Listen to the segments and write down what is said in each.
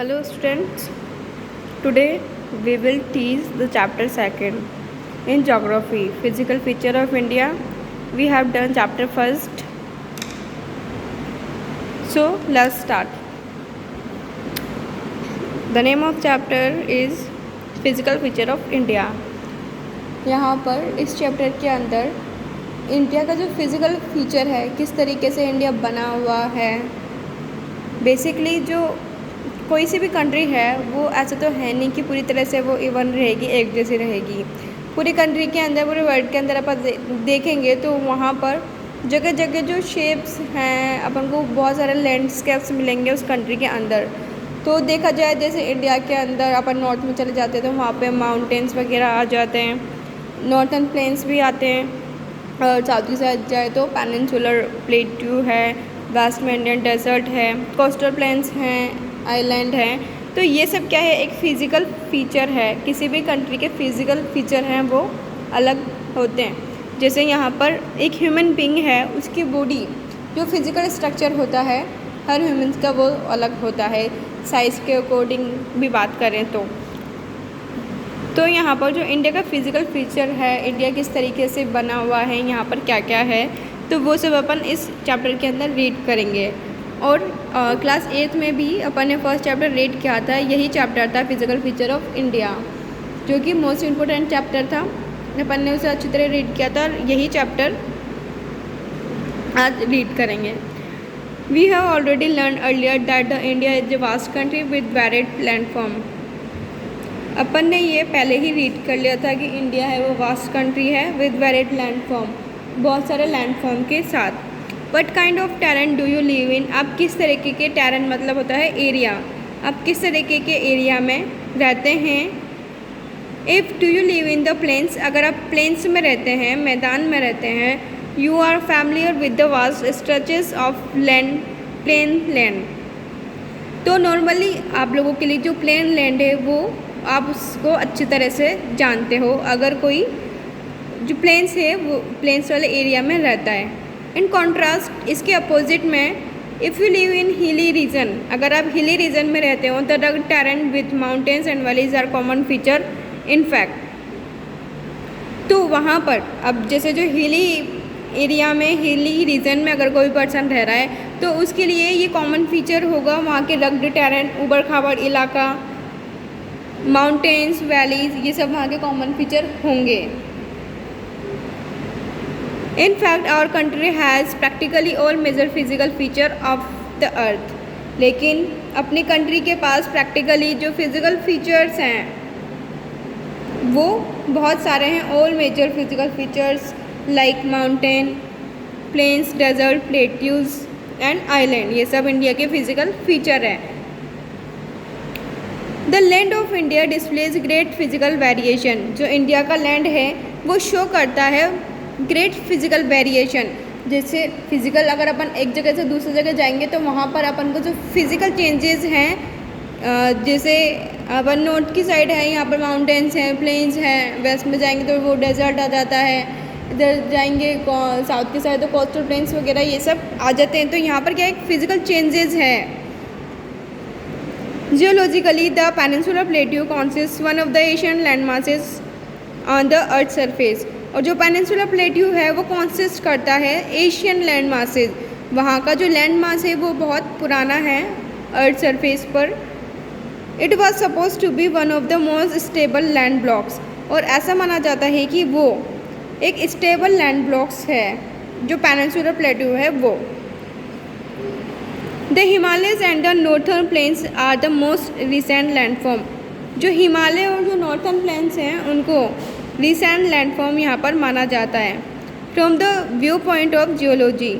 Hello students, today we will teach the chapter 2nd in geography, physical feature of India. We have done chapter 1st. So let's start. The name of chapter is physical feature of India. यहाँ पर इस chapter के अंदर India का जो physical feature है, किस तरीके से इंडिया बना हुआ है, बेसिकली जो कोई सी भी कंट्री है वो ऐसा तो है नहीं कि पूरी तरह से वो इवन रहेगी, एक जैसी रहेगी। पूरी कंट्री के अंदर, पूरे वर्ल्ड के अंदर अपन देखेंगे तो वहाँ पर जगह जगह जो शेप्स हैं, अपन को बहुत सारे लैंडस्केप्स मिलेंगे उस कंट्री के अंदर। तो देखा जाए जैसे इंडिया के अंदर अपन नॉर्थ में चले जाते हैं तो वहाँ पे माउंटेन्स वगैरह आ जाते हैं, नॉर्थन प्लेन्स भी आते हैं, और साउथ की साइड जाए तो पेनिनसुलर प्लेट्यू है, वेस्ट में इंडियन डेजर्ट है, कोस्टल प्लेन्स हैं, आइलैंड हैं। तो ये सब क्या है, एक फ़िज़िकल फ़ीचर है। किसी भी कंट्री के फ़िज़िकल फ़ीचर हैं वो अलग होते हैं। जैसे यहाँ पर एक ह्यूमन बीइंग है, उसकी बॉडी जो फिज़िकल स्ट्रक्चर होता है हर ह्यूमन का वो अलग होता है, साइज़ के अकॉर्डिंग भी बात करें तो यहाँ पर जो इंडिया का फ़िज़िकल फ़ीचर है, इंडिया किस तरीके से बना हुआ है, यहाँ पर क्या क्या है, तो वो सब अपन इस चैप्टर के अंदर रीड करेंगे। और क्लास 8th में भी अपन ने फर्स्ट चैप्टर रीड किया था, यही चैप्टर था फिज़िकल फीचर ऑफ इंडिया, जो कि मोस्ट इम्पोर्टेंट चैप्टर था। अपन ने उसे अच्छी तरह रीड किया था, यही चैप्टर आज रीड करेंगे। We have already learn earlier that the India is a vast country with varied landform. अपन ने ये पहले ही रीड कर लिया था कि इंडिया है वो वास्ट कंट्री है विद वेरिड लैंडफॉर्म, बहुत सारे लैंडफॉर्म के साथ। What kind of terrain do you live इन, आप किस तरीके के, टेरेन मतलब होता है एरिया, आप किस तरीके के एरिया में रहते हैं। If do you live in the plains, अगर आप प्लेन्स में रहते हैं, मैदान में रहते हैं। You are familiar with the vast stretches of land, plain land. तो नॉर्मली आप लोगों के लिए जो प्लेन लैंड है वो आप उसको अच्छी तरह से जानते हो, अगर कोई जो प्लेन्स है वो प्लेन्स वाले एरिया में रहता है। इन कॉन्ट्रास्ट, इसके अपोजिट में, if you live in hilly region, अगर आप हिली रीजन में रहते हो तो the terrain with mountains and valleys are common feature in fact. तो वहाँ पर अब जैसे जो हिली एरिया में, हिली रीजन में अगर कोई पर्सन रह रहा है तो उसके लिए ये कॉमन फीचर होगा, वहाँ के रग्ड टेरेन, ऊबड़ खाबड़ इलाका, माउंटेन्स, वैलीज, ये सब वहाँ के कॉमन फीचर होंगे। In fact, our country has practically all major physical feature of the earth. लेकिन अपनी कंट्री के पास प्रैक्टिकली जो फिज़िकल फीचर्स हैं वो बहुत सारे हैं। All major physical features like mountain, plains, desert, plateaus and island, ये सब इंडिया के फिज़िकल फीचर हैं। The land of India displays great physical variation, जो इंडिया का लैंड है वो शो करता है ग्रेट फिजिकल वेरिएशन। जैसे फिज़िकल, अगर अपन एक जगह से दूसरी जगह जाएंगे तो वहाँ पर अपन को जो फिज़िकल चेंजेस हैं, जैसे अपन नॉर्थ की साइड है, यहाँ पर माउंटेन्स हैं, प्लेन्स हैं, वेस्ट में जाएंगे तो वो डेजर्ट आ जाता है, इधर जाएंगे साउथ की साइड तो कोस्टल प्लेन्स वगैरह ये सब आ जाते हैं। तो यहाँ पर क्या एक फिज़िकल चेंजेस है। Geologically the peninsular plateau consist one of the Asian land masses on the earth surface, और जो पेनिनसुलर प्लेट्यू है वो कॉन्सिस्ट करता है एशियन लैंड मासेज, वहाँ का जो लैंड मास है वो बहुत पुराना है अर्थ सरफेस पर। It was suppose to be one of the most stable land blocks, और ऐसा माना जाता है कि वो एक स्टेबल लैंड ब्लॉक्स है जो पेनिनसुलर प्लेट्यू है वो। The Himalayas and the northern plains are the most recent landform, जो हिमालय और जो नॉर्थर्न प्लेन्स हैं उनको रिसेंट लैंडफॉर्म यहाँ पर माना जाता है। From the view point of geology,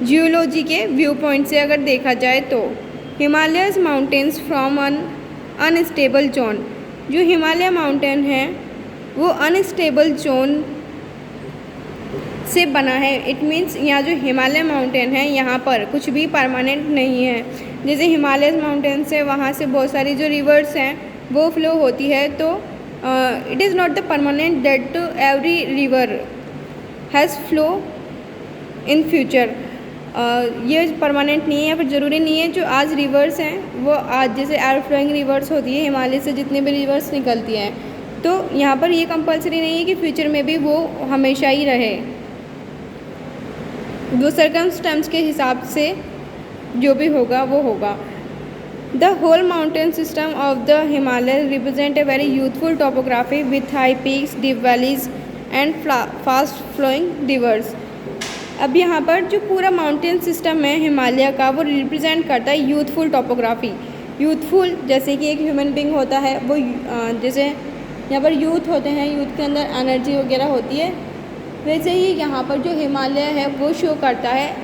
geology के व्यू पॉइंट से अगर देखा जाए तो Himalayas mountains from un unstable zone, जो हिमालय माउंटेन है वो अनस्टेबल जोन से बना है। इट मीन्स यहाँ जो हिमालय माउंटेन है यहाँ पर कुछ भी परमानेंट नहीं है। जैसे हिमालय माउंटेन से वहाँ से बहुत सारी जो रिवर्स हैं वो फ्लो होती है, तो it is not the permanent that every river has flow in future। ये परमानेंट नहीं है या फिर ज़रूरी नहीं है। जो आज रिवर्स हैं वो आज जैसे एयर फ्लोइंग रिवर्स होती है, हिमालय से जितने भी रिवर्स निकलती हैं, तो यहाँ पर ये कंपलसरी नहीं है कि फ्यूचर में भी वो हमेशा ही रहे। वो सर्कमस्टेंस के हिसाब से जो भी होगा वो होगा। The whole mountain system of the Himalayas represent a very youthful topography with high peaks, deep valleys and fast flowing rivers। अब यहाँ पर जो पूरा माउंटेन सिस्टम है हिमालय का वो रिप्रेजेंट करता है यूथफुल टोपोग्राफी। यूथफुल जैसे कि एक ह्यूमन बींग होता है, वो जैसे यहाँ पर यूथ होते हैं, यूथ के अंदर एनर्जी वगैरह होती है, वैसे ही यहाँ पर जो हिमालय है वो शो करता है,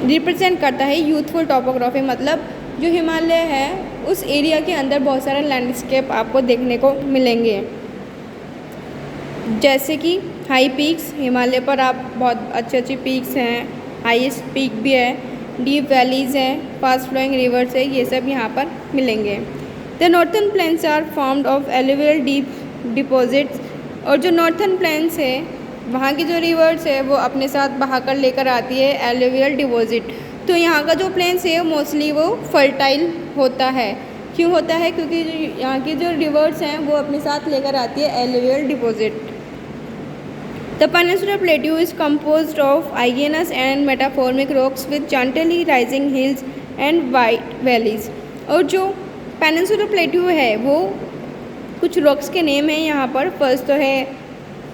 रिप्रेजेंट करता है यूथफुल टोपोग्राफी। मतलब जो हिमालय है उस एरिया के अंदर बहुत सारे लैंडस्केप आपको देखने को मिलेंगे, जैसे कि हाई पीक्स, हिमालय पर आप बहुत अच्छी अच्छी पीक्स हैं, हाईएस्ट पीक भी है, डीप वैलीज़ हैं, फास्ट फ्लोइंग रिवर्स है, ये सब यहाँ पर मिलेंगे। The northern plains are formed of alluvial deep deposits. और जो नॉर्थन प्लेन्स है वहाँ की जो रिवर्स है वो अपने साथ बहाकर लेकर आती है एलुवियल डिपॉजिट। तो यहाँ का जो प्लेन्स है मोस्टली वो फर्टाइल होता है। क्यों होता है? क्योंकि यहाँ की जो रिवर्स हैं वो अपने साथ लेकर आती है alluvial deposit. The peninsular plateau is composed of igneous and metamorphic rocks with gently rising hills and wide valleys। और जो पेनिनसुलर प्लेट्यू है वो कुछ रॉक्स के नेम हैं यहाँ पर। फर्स्ट तो है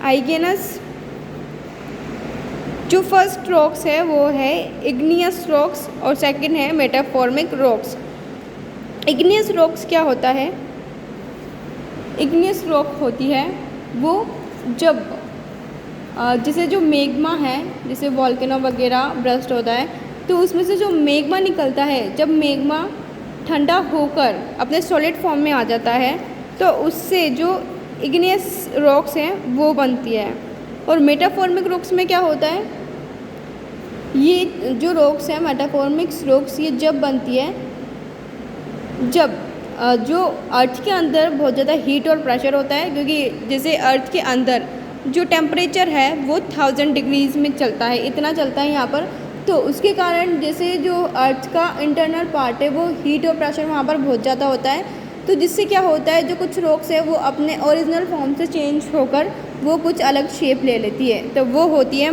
आइगेनस, जो फर्स्ट रॉक्स है वो है इग्नियस रॉक्स और सेकंड है मेटाफॉर्मिक रॉक्स। इग्नियस रॉक्स क्या होता है? इग्नियस रॉक होती है वो जब जैसे जो मेग्मा है, जैसे वॉल्केनो वगैरह ब्रस्ट होता है, तो उसमें से जो मेग्मा निकलता है, जब मेग्मा ठंडा होकर अपने सॉलिड फॉर्म में आ जाता है तो उससे जो इग्नियस रॉक्स हैं वो बनती है। और मेटाफॉर्मिक रॉक्स में क्या होता है? ये जो रॉक्स हैं मेटाफॉर्मिक रॉक्स, ये जब बनती है जब जो अर्थ के अंदर बहुत ज़्यादा हीट और प्रेशर होता है, क्योंकि जैसे अर्थ के अंदर जो टेम्परेचर है वो 1000 डिग्रीज़ में चलता है, इतना चलता है यहाँ पर। तो उसके कारण जैसे जो अर्थ का इंटरनल पार्ट है वो हीट और प्रेशर वहाँ पर बहुत ज़्यादा होता है, तो जिससे क्या होता है जो कुछ रॉक्स है वो अपने ओरिजिनल फॉर्म से चेंज होकर वो कुछ अलग शेप ले लेती है, तो वो होती है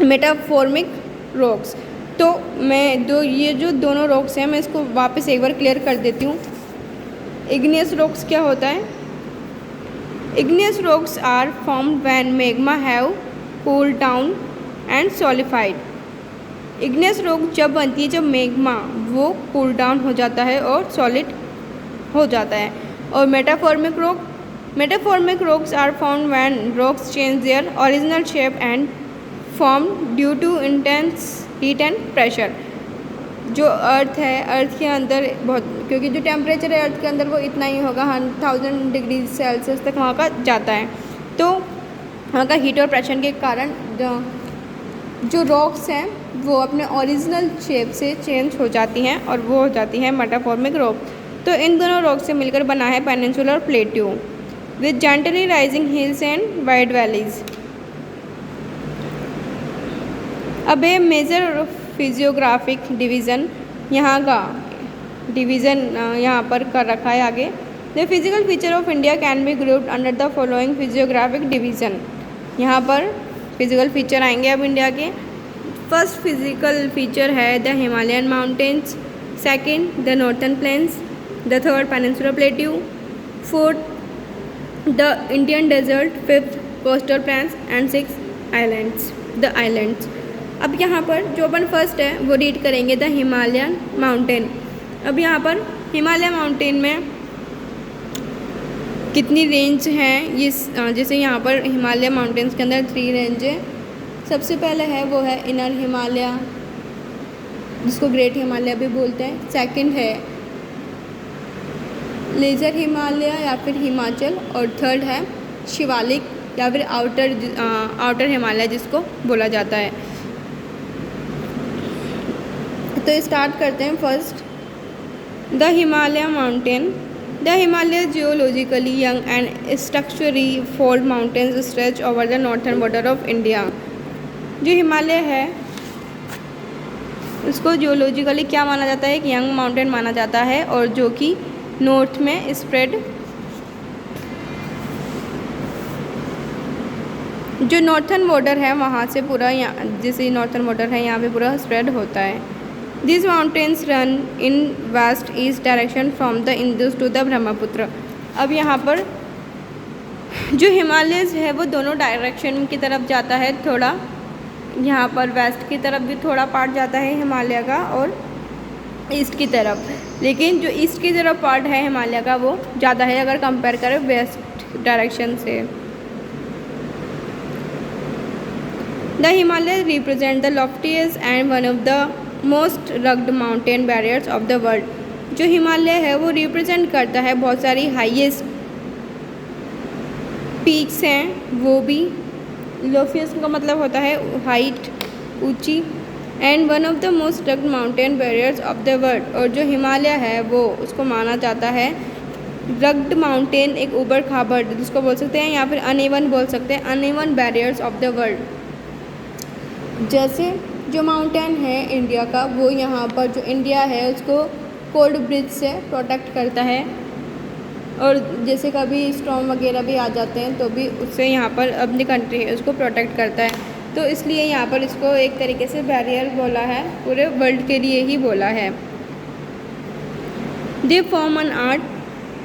मेटाफॉर्मिक रॉक्स। तो मैं ये जो दोनों रॉक्स हैं मैं इसको वापस एक बार क्लियर कर देती हूँ। इग्नियस रॉक्स क्या होता है? Igneous rocks are formed when magma have cooled down and solidified. Igneous rock जब बनती है जब मैग्मा वो कूल डाउन हो जाता है और सॉलिड हो जाता है। और metamorphic rocks are found when rocks change their original shape and form due to intense heat and pressure. जो अर्थ है, अर्थ के अंदर बहुत, क्योंकि जो टेम्परेचर है अर्थ के अंदर वो इतना ही होगा, 1000 डिग्री सेल्सियस तक वहाँ का जाता है। तो वहाँ का हीट और प्रेशर के कारण जो रॉक्स हैं वो अपने ओरिजिनल शेप से चेंज हो जाती हैं और वो हो जाती है मेटाफॉर्मिक रॉक। तो इन दोनों रॉक से मिलकर बना है peninsular plateau with gently rising hills and wide valleys. अब ये मेजर फिजियोग्राफिक डिवीज़न, यहाँ का डिवीज़न यहाँ पर कर रखा है आगे। The physical feature of India can be grouped under the following physiographic division. यहाँ पर फिजिकल फीचर आएंगे अब इंडिया के। फर्स्ट फिजिकल फीचर है the Himalayan mountains, second the northern plains, the third peninsular plateau, fourth the Indian desert, fifth coastal plains and six islands, the islands. अब यहाँ पर जो अपन फर्स्ट है वो रीड करेंगे द हिमालयन माउंटेन। अब यहाँ पर हिमालय माउंटेन में कितनी रेंज हैं, ये जैसे यहाँ पर हिमालय माउंटेन्स के अंदर 3 रेंज है। सबसे पहले है वो है इनर हिमालय, जिसको ग्रेट हिमालय भी बोलते हैं। सेकंड है लेजर हिमालय या फिर हिमाचल, और थर्ड है शिवालिक या फिर आउटर हिमालय जिसको बोला जाता है। तो स्टार्ट करते हैं first the Himalaya mountain. The Himalaya geologically young and structurally fold mountains stretch over the northern border of India. जो हिमालय है उसको जियोलॉजिकली क्या माना जाता है, एक यंग माउंटेन माना जाता है, और जो कि नॉर्थ में स्प्रेड, जो नॉर्थन बॉर्डर है वहाँ से पूरा, यहाँ जैसे नॉर्थन बॉर्डर है यहाँ पे पूरा स्प्रेड होता है। This mountains run in west east direction from the Indus to the Brahmaputra. अब यहाँ पर जो हिमालयस है वो दोनों डायरेक्शन की तरफ जाता है, थोड़ा यहाँ पर वेस्ट की तरफ भी थोड़ा पार्ट जाता है हिमालय का और ईस्ट की तरफ, लेकिन जो ईस्ट की तरफ पार्ट है हिमालय का वो ज़्यादा है अगर कंपेयर करें वेस्ट डायरेक्शन से। The Himalaya represent the loftiest and one of the most rugged mountain barriers of the world. जो हिमालय है वो रिप्रेजेंट करता है बहुत सारी हाईएस्ट पीक्स हैं, वो भी लोफियस्ट का मतलब होता है हाइट, ऊंची, and one of the most rugged mountain barriers of the world. और जो हिमालय है वो उसको माना जाता है रग्ड माउंटेन, एक ऊबड़ खाबड़ जिसको बोल सकते हैं, या फिर अनइवन बोल सकते हैं, uneven barriers of the world. जैसे जो माउंटेन है इंडिया का, वो यहाँ पर जो इंडिया है उसको कोल्ड ब्रिज से प्रोटेक्ट करता है, और जैसे कभी स्टॉर्म वगैरह भी आ जाते हैं तो भी उससे यहाँ पर अपनी कंट्री है उसको प्रोटेक्ट करता है, तो इसलिए यहाँ पर इसको एक तरीके से बैरियर बोला है, पूरे वर्ल्ड के लिए ही बोला है। They form an art.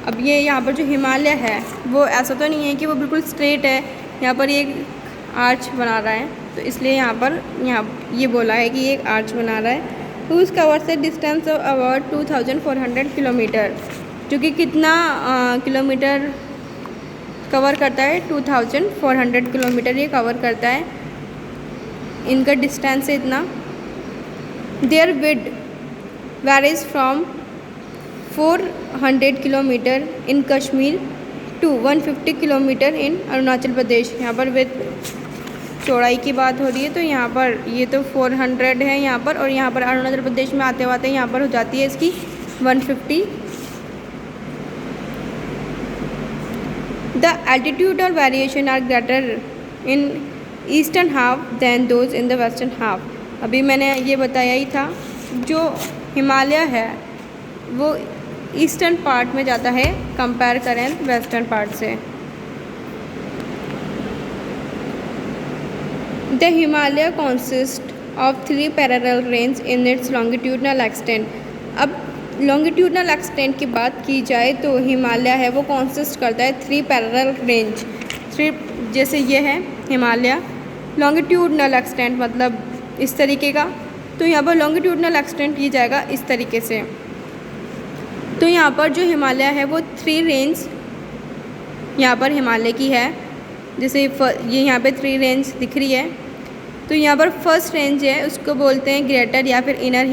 अब ये यहाँ पर जो हिमालय है वो ऐसा तो नहीं है कि वो बिल्कुल स्ट्रेट है, यहाँ पर ये आर्च बना रहा है, तो इसलिए यहाँ ये बोला है कि ये एक आर्च बना रहा है। Whose covers a distance of about 2400 kilometre, जो कि कितना किलोमीटर कवर करता है, 2400 किलोमीटर ये कवर करता है, इनका डिस्टेंस है इतना। Their width varies from 400 kilometre in Kashmir to 150 kilometre in Arunachal Pradesh. यहाँ पर विद चौड़ाई की बात हो रही है, तो यहाँ पर ये तो 400 है यहाँ पर, और यहाँ पर अरुणाचल प्रदेश में आते आते यहाँ पर हो जाती है इसकी 150। द एल्टीट्यूड और variation are greater in eastern half than those in the western half. अभी मैंने ये बताया ही था, जो हिमालय है वो ईस्टर्न पार्ट में जाता है कंपेयर करें वेस्टर्न पार्ट से। The Himalaya consist of 3 parallel range in its longitudinal extent. अब लॉन्गिट्यूडनल एक्सटेंट की बात की जाए तो हिमालय है वो कॉन्सिस्ट करता है 3 पैरेलल रेंज। 3 जैसे ये है हिमालय, लॉन्गिट्यूडनल एक्सटेंट मतलब इस तरीके का, तो यहाँ पर लॉन्गिट्यूडनल एक्सटेंट की जाएगा इस तरीके से। तो यहाँ पर जो हिमालय है वो 3 रेंज यहाँ पर हिमालय की है, जैसे ये यहाँ पे 3 रेंज दिख रही है, तो यहाँ पर फर्स्ट रेंज है उसको बोलते हैं ग्रेटर या फिर इनर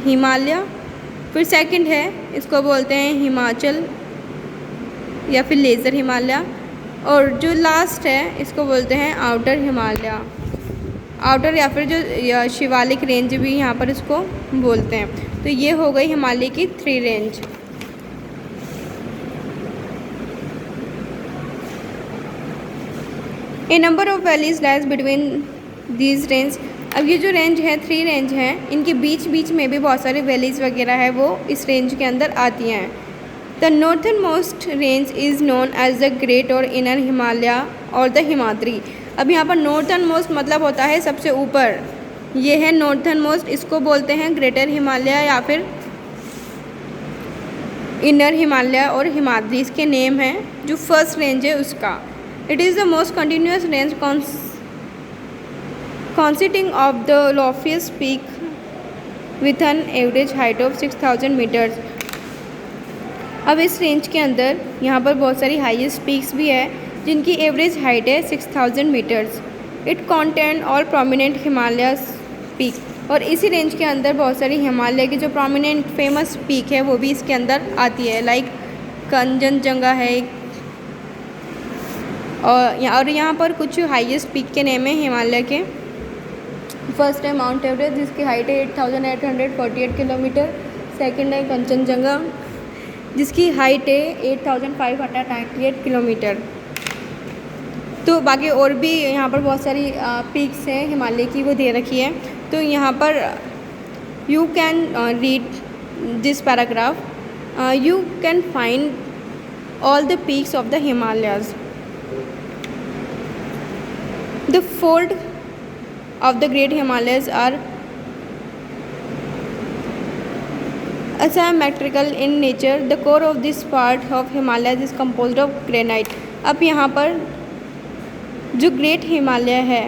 हिमालय। फिर सेकंड है इसको बोलते हैं हिमाचल या फिर लेज़र हिमालय, और जो लास्ट है इसको बोलते हैं आउटर हिमालय, आउटर या फिर जो शिवालिक रेंज भी यहाँ पर इसको बोलते हैं। तो ये हो गई हिमालय की 3 range. A number of valleys lies between these range. अब ये जो रेंज है 3 रेंज हैं, इनके बीच बीच में भी बहुत सारे वैलीज वगैरह है वो इस रेंज के अंदर आती हैं। The northern most range is known as the great और इनर हिमालय और द हिमाद्री। अब यहाँ पर नॉर्थन मोस्ट मतलब होता है सबसे ऊपर, ये है नॉर्थन मोस्ट, इसको बोलते हैं ग्रेटर हिमालय या फिर इनर हिमालय और हिमाद्री इसके नेम हैं। जो फर्स्ट रेंज है उसका, it is the most continuous range consisting of the loftiest peak with an average height of 6000 meters। अब इस रेंज के अंदर यहाँ पर बहुत सारी हाईएस्ट पीक्स भी है जिनकी एवरेज हाइट है 6000 metres. It contain all prominent Himalayas peak, और इसी रेंज के अंदर बहुत सारी हिमालय की जो प्रोमिनेंट फेमस पीक है वो भी इसके अंदर आती है, लाइक कंचनजंगा है, और यहाँ पर कुछ हाईएस्ट पीक के नेम है हिमालय के। फर्स्ट है माउंट एवरेस्ट जिसकी हाइट है 8848 किलोमीटर। सेकंड है कंचनजंगा जिसकी हाइट है 8598 किलोमीटर। तो बाकी और भी यहाँ पर बहुत सारी पीक्स हैं हिमालय की, वो दे रखी है। तो यहाँ पर you can read this paragraph, you can find all the peaks of the Himalayas. The fold of the Great Himalayas are asymmetrical in nature. The core of this part of Himalayas is composed of granite. अब यहाँ पर जो great Himalaya है